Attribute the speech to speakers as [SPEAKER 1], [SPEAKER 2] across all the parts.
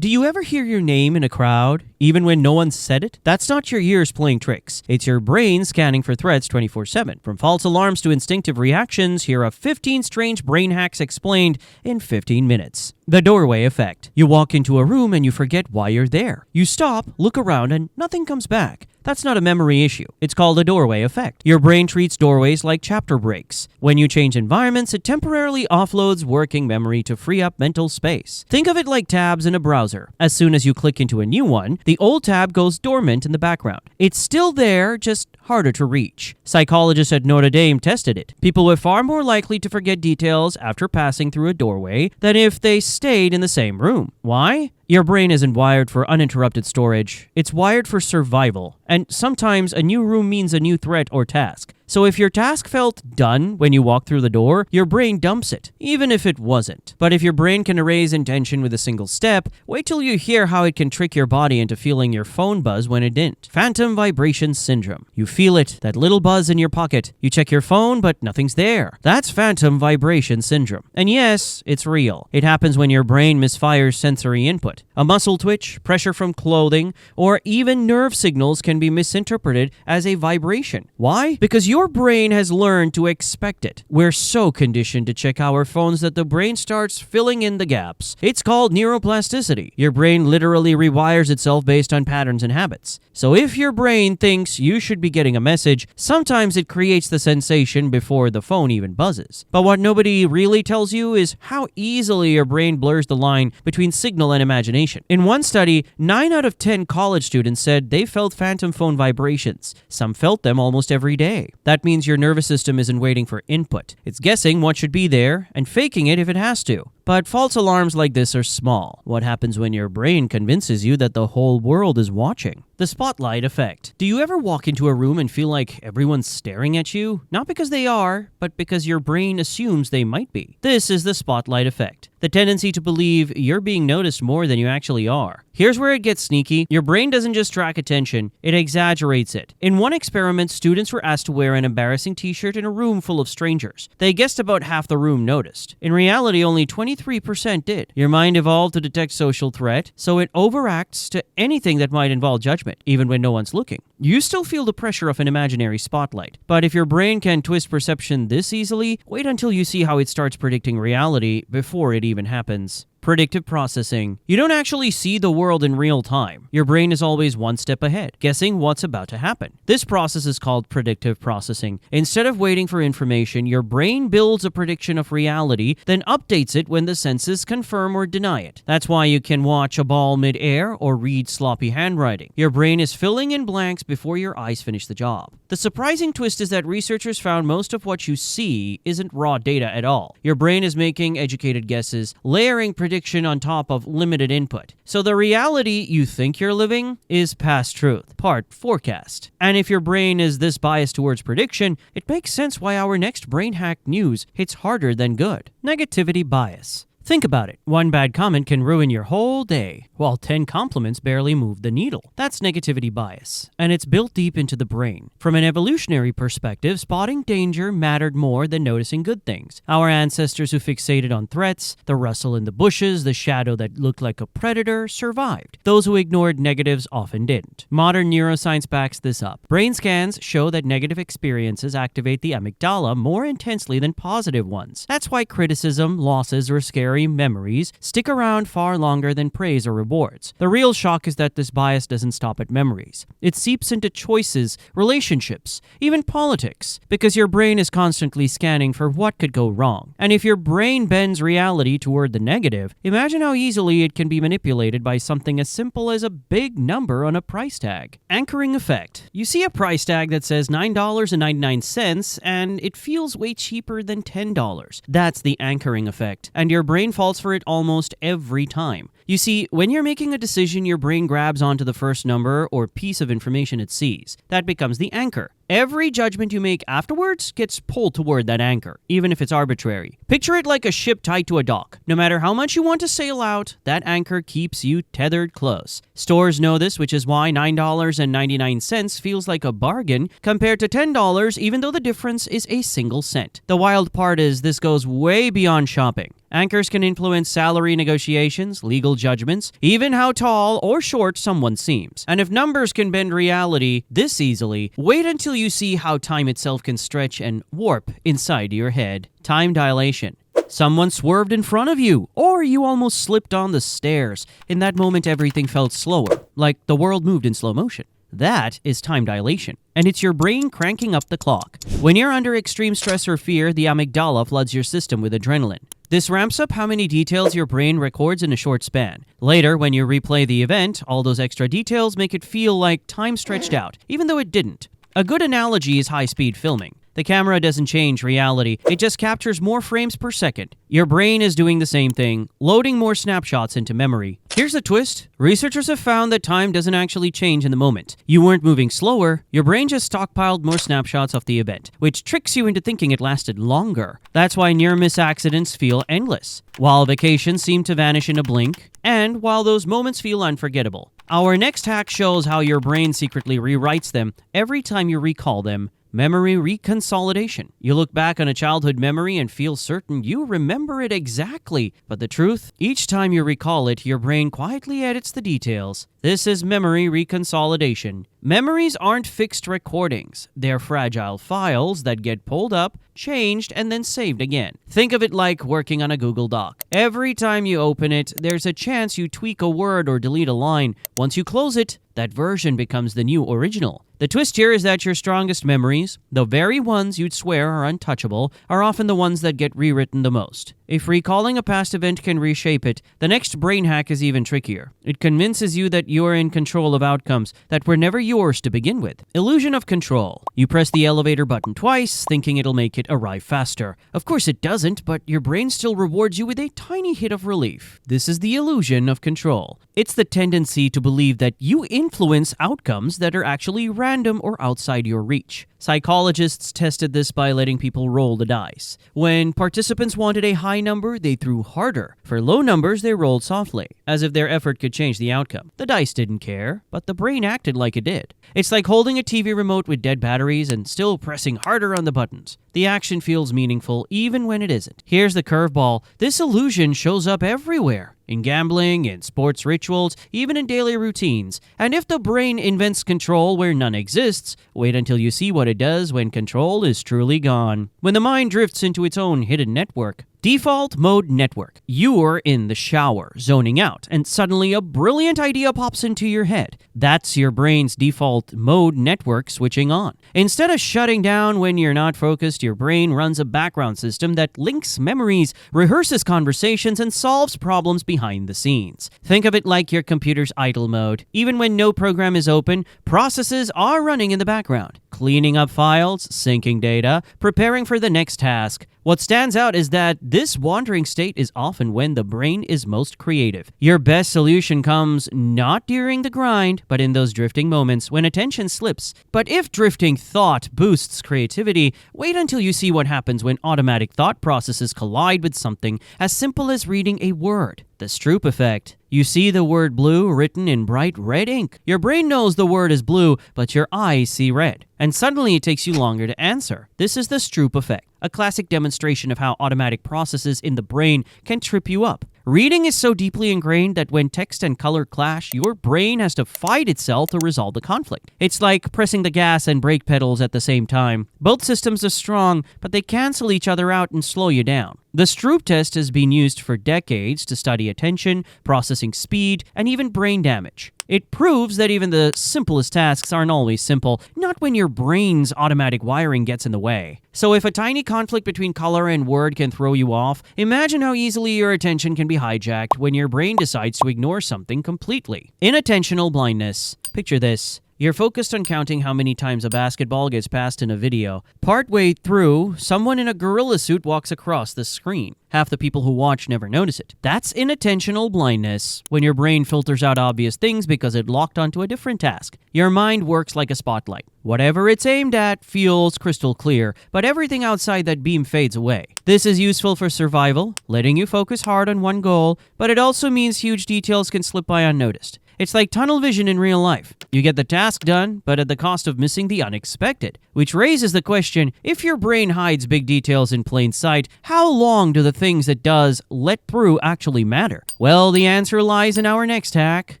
[SPEAKER 1] Do you ever hear your name in a crowd, even when no one said it? That's not your ears playing tricks. It's your brain scanning for threats 24/7. From false alarms to instinctive reactions, here are 15 strange brain hacks explained in 15 minutes. The doorway effect. You walk into a room and you forget why you're there. You stop, look around, and nothing comes back. That's not a memory issue. It's called a doorway effect. Your brain treats doorways like chapter breaks. When you change environments, it temporarily offloads working memory to free up mental space. Think of it like tabs in a browser. As soon as you click into a new one, the old tab goes dormant in the background. It's still there, just harder to reach. Psychologists at Notre Dame tested it. People were far more likely to forget details after passing through a doorway than if they stayed in the same room. Why? Your brain isn't wired for uninterrupted storage. It's wired for survival. And sometimes a new room means a new threat or task. So if your task felt done when you walked through the door, your brain dumps it, even if it wasn't. But if your brain can erase intention with a single step, wait till you hear how it can trick your body into feeling your phone buzz when it didn't. Phantom vibration syndrome. You feel it, that little buzz in your pocket. You check your phone, but nothing's there. That's phantom vibration syndrome. And yes, it's real. It happens when your brain misfires sensory input. A muscle twitch, pressure from clothing, or even nerve signals can be misinterpreted as a vibration. Why? Because your brain has learned to expect it. We're so conditioned to check our phones that the brain starts filling in the gaps. It's called neuroplasticity. Your brain literally rewires itself based on patterns and habits. So if your brain thinks you should be getting a message, sometimes it creates the sensation before the phone even buzzes. But what nobody really tells you is how easily your brain blurs the line between signal and imagination. In one study, 9 out of 10 college students said they felt phantom phone vibrations. Some felt them almost every day. That means your nervous system isn't waiting for input. It's guessing what should be there and faking it if it has to. But false alarms like this are small. What happens when your brain convinces you that the whole world is watching? The spotlight effect. Do you ever walk into a room and feel like everyone's staring at you? Not because they are, but because your brain assumes they might be. This is the spotlight effect. The tendency to believe you're being noticed more than you actually are. Here's where it gets sneaky. Your brain doesn't just track attention, it exaggerates it. In one experiment, students were asked to wear an embarrassing t-shirt in a room full of strangers. They guessed about half the room noticed. In reality, only 23% did. Your mind evolved to detect social threat, so it overacts to anything that might involve judgment, even when no one's looking. You still feel the pressure of an imaginary spotlight. But if your brain can twist perception this easily, wait until you see how it starts predicting reality before it even happens. Predictive processing. You don't actually see the world in real time. Your brain is always one step ahead, guessing what's about to happen. This process is called predictive processing. Instead of waiting for information, your brain builds a prediction of reality, then updates it when the senses confirm or deny it. That's why you can watch a ball mid-air or read sloppy handwriting. Your brain is filling in blanks before your eyes finish the job. The surprising twist is that researchers found most of what you see isn't raw data at all. Your brain is making educated guesses, layering prediction on top of limited input. So the reality you think you're living is past truth, part forecast. And if your brain is this biased towards prediction, it makes sense why our next brain hack news hits harder than good. Negativity bias. Think about it. One bad comment can ruin your whole day, while 10 compliments barely move the needle. That's negativity bias, and it's built deep into the brain. From an evolutionary perspective, spotting danger mattered more than noticing good things. Our ancestors who fixated on threats, the rustle in the bushes, the shadow that looked like a predator, survived. Those who ignored negatives often didn't. Modern neuroscience backs this up. Brain scans show that negative experiences activate the amygdala more intensely than positive ones. That's why criticism, losses, or scary memories stick around far longer than praise or rewards. The real shock is that this bias doesn't stop at memories. It seeps into choices, relationships, even politics, because your brain is constantly scanning for what could go wrong. And if your brain bends reality toward the negative, imagine how easily it can be manipulated by something as simple as a big number on a price tag. Anchoring effect. You see a price tag that says $9.99 and it feels way cheaper than $10. That's the anchoring effect, and your brain falls for it almost every time. You see, when you're making a decision, your brain grabs onto the first number or piece of information it sees. That becomes the anchor. Every judgment you make afterwards gets pulled toward that anchor, even if it's arbitrary. Picture it like a ship tied to a dock. No matter how much you want to sail out, that anchor keeps you tethered close. Stores know this, which is why $9.99 feels like a bargain compared to $10, even though the difference is a single cent. The wild part is this goes way beyond shopping. Anchors can influence salary negotiations, legal judgments, even how tall or short someone seems. And if numbers can bend reality this easily, wait until you see how time itself can stretch and warp inside your head. Time dilation. Someone swerved in front of you, or you almost slipped on the stairs. In that moment, everything felt slower, like the world moved in slow motion. That is time dilation, and it's your brain cranking up the clock. When you're under extreme stress or fear, the amygdala floods your system with adrenaline. This ramps up how many details your brain records in a short span. Later, when you replay the event, all those extra details make it feel like time stretched out, even though it didn't. A good analogy is high-speed filming. The camera doesn't change reality, it just captures more frames per second. Your brain is doing the same thing, loading more snapshots into memory. Here's the twist. Researchers have found that time doesn't actually change in the moment. You weren't moving slower, your brain just stockpiled more snapshots of the event, which tricks you into thinking it lasted longer. That's why near-miss accidents feel endless, while vacations seem to vanish in a blink, and while those moments feel unforgettable. Our next hack shows how your brain secretly rewrites them every time you recall them. Memory reconsolidation. You look back on a childhood memory and feel certain you remember it exactly. But the truth, each time you recall it, your brain quietly edits the details. This is memory reconsolidation. Memories aren't fixed recordings. They're fragile files that get pulled up, changed, and then saved again. Think of it like working on a Google Doc. Every time you open it, there's a chance you tweak a word or delete a line. Once you close it, that version becomes the new original. The twist here is that your strongest memories, the very ones you'd swear are untouchable, are often the ones that get rewritten the most. If recalling a past event can reshape it, the next brain hack is even trickier. It convinces you that you're in control of outcomes that were never yours to begin with. Illusion of control. You press the elevator button twice, thinking it'll make it arrive faster. Of course it doesn't, but your brain still rewards you with a tiny hit of relief. This is the illusion of control. It's the tendency to believe that you influence outcomes that are actually random or outside your reach. Psychologists tested this by letting people roll the dice. When participants wanted a high number, they threw harder. For low numbers, they rolled softly, as if their effort could change the outcome. The dice didn't care, but the brain acted like it did. It's like holding a TV remote with dead batteries and still pressing harder on the buttons. The action feels meaningful even when it isn't. Here's the curveball. This illusion shows up everywhere. In gambling, in sports rituals, even in daily routines. And if the brain invents control where none exists, wait until you see what it does when control is truly gone. When the mind drifts into its own hidden network. Default mode network. You're in the shower, zoning out, and suddenly a brilliant idea pops into your head. That's your brain's default mode network switching on. Instead of shutting down when you're not focused, your brain runs a background system that links memories, rehearses conversations, and solves problems behind the scenes. Think of it like your computer's idle mode. Even when no program is open, processes are running in the background. Cleaning up files, syncing data, preparing for the next task. What stands out is that this wandering state is often when the brain is most creative. Your best solution comes not during the grind, but in those drifting moments when attention slips. But if drifting thought boosts creativity, wait until you see what happens when automatic thought processes collide with something as simple as reading a word. The Stroop effect. You see the word blue written in bright red ink. Your brain knows the word is blue, but your eyes see red. And suddenly it takes you longer to answer. This is the Stroop effect, a classic demonstration of how automatic processes in the brain can trip you up. Reading is so deeply ingrained that when text and color clash, your brain has to fight itself to resolve the conflict. It's like pressing the gas and brake pedals at the same time. Both systems are strong, but they cancel each other out and slow you down. The Stroop test has been used for decades to study attention, processing speed, and even brain damage. It proves that even the simplest tasks aren't always simple, not when your brain's automatic wiring gets in the way. So if a tiny conflict between color and word can throw you off, imagine how easily your attention can be hijacked when your brain decides to ignore something completely. Inattentional blindness. Picture this. You're focused on counting how many times a basketball gets passed in a video. Partway through, someone in a gorilla suit walks across the screen. Half the people who watch never notice it. That's inattentional blindness, when your brain filters out obvious things because it locked onto a different task. Your mind works like a spotlight. Whatever it's aimed at feels crystal clear, but everything outside that beam fades away. This is useful for survival, letting you focus hard on one goal, but it also means huge details can slip by unnoticed. It's like tunnel vision in real life. You get the task done, but at the cost of missing the unexpected. Which raises the question, if your brain hides big details in plain sight, how long do the things it does let through actually matter? Well, the answer lies in our next hack,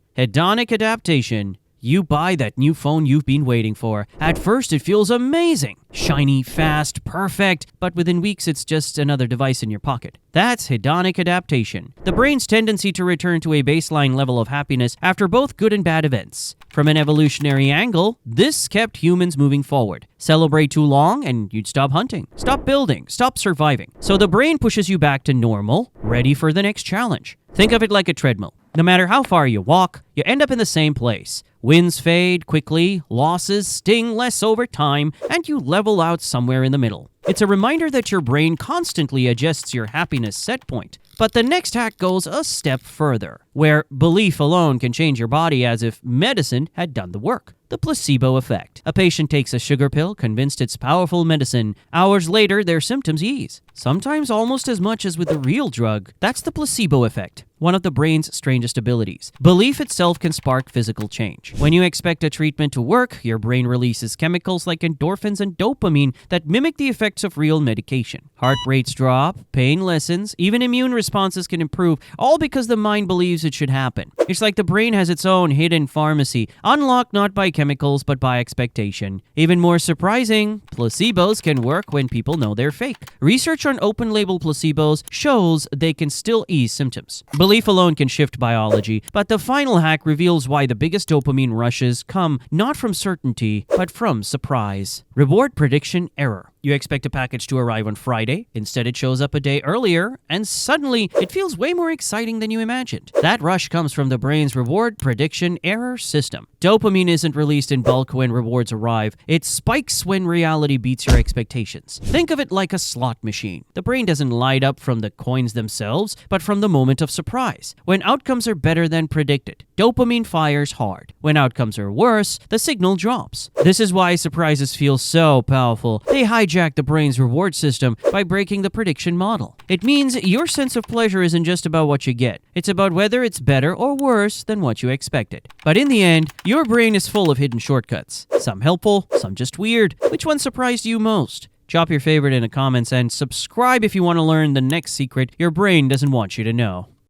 [SPEAKER 1] hedonic adaptation. You buy that new phone you've been waiting for. At first, it feels amazing. Shiny, fast, perfect, but within weeks, it's just another device in your pocket. That's hedonic adaptation, the brain's tendency to return to a baseline level of happiness after both good and bad events. From an evolutionary angle, this kept humans moving forward. Celebrate too long and you'd stop hunting, stop building, stop surviving. So the brain pushes you back to normal, ready for the next challenge. Think of it like a treadmill. No matter how far you walk, you end up in the same place. Wins fade quickly, losses sting less over time, and you level out somewhere in the middle. It's a reminder that your brain constantly adjusts your happiness set point. But the next hack goes a step further, where belief alone can change your body as if medicine had done the work. The placebo effect. A patient takes a sugar pill, convinced it's powerful medicine. Hours later, their symptoms ease. Sometimes almost as much as with the real drug. That's the placebo effect, one of the brain's strangest abilities. Belief itself can spark physical change. When you expect a treatment to work, your brain releases chemicals like endorphins and dopamine that mimic the effects of real medication. Heart rates drop, pain lessens, even immune responses can improve, all because the mind believes it should happen. It's like the brain has its own hidden pharmacy, unlocked not by chemicals but by expectation. Even more surprising, placebos can work when people know they're fake. Research on open-label placebos shows they can still ease symptoms. Belief alone can shift biology, but the final hack reveals why the biggest dopamine rushes come not from certainty, but from surprise. Reward prediction error. You expect a package to arrive on Friday, instead it shows up a day earlier, and suddenly it feels way more exciting than you imagined. That rush comes from the brain's reward prediction error system. Dopamine isn't released in bulk when rewards arrive, it spikes when reality beats your expectations. Think of it like a slot machine. The brain doesn't light up from the coins themselves, but from the moment of surprise. When outcomes are better than predicted, dopamine fires hard. When outcomes are worse, the signal drops. This is why surprises feel so powerful. They hijack the brain's reward system by breaking the prediction model. It means your sense of pleasure isn't just about what you get. It's about whether it's better or worse than what you expected. But in the end, your brain is full of hidden shortcuts. Some helpful, some just weird. Which one surprised you most? Drop your favorite in the comments and subscribe if you want to learn the next secret your brain doesn't want you to know.